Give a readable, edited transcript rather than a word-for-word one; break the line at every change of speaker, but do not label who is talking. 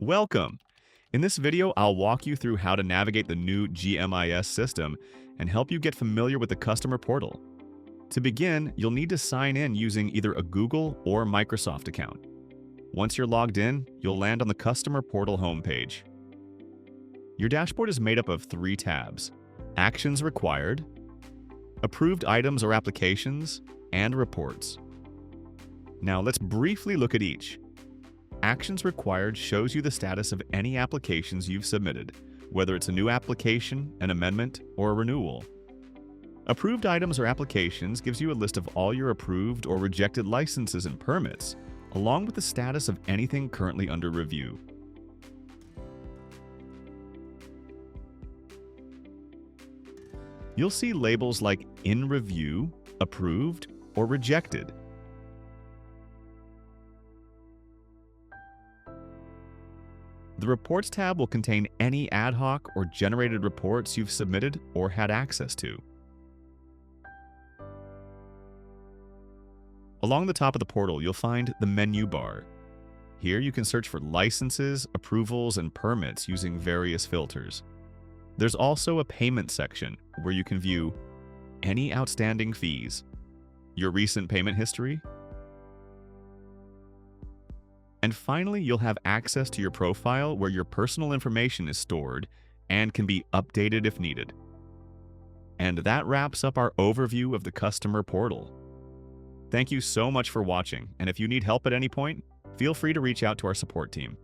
Welcome! In this video, I'll walk you through how to navigate the new GMIS system and help you get familiar with the customer portal. To begin, you'll need to sign in using either a Google or Microsoft account. Once you're logged in, you'll land on the customer portal homepage. Your dashboard is made up of 3 tabs: Actions Required, Approved Items or Applications, and Reports. Now let's briefly look at each. Actions Required shows you the status of any applications you've submitted, whether it's a new application, an amendment, or a renewal. Approved Items or Applications gives you a list of all your approved or rejected licenses and permits, along with the status of anything currently under review. You'll see labels like In Review, Approved, or Rejected. The Reports tab will contain any ad hoc or generated reports you've submitted or had access to. Along the top of the portal, you'll find the menu bar. Here you can search for licenses, approvals, and permits using various filters. There's also a payment section where you can view any outstanding fees, your recent payment history, and finally, you'll have access to your profile where your personal information is stored and can be updated if needed. And that wraps up our overview of the customer portal. Thank you so much for watching, and if you need help at any point, feel free to reach out to our support team.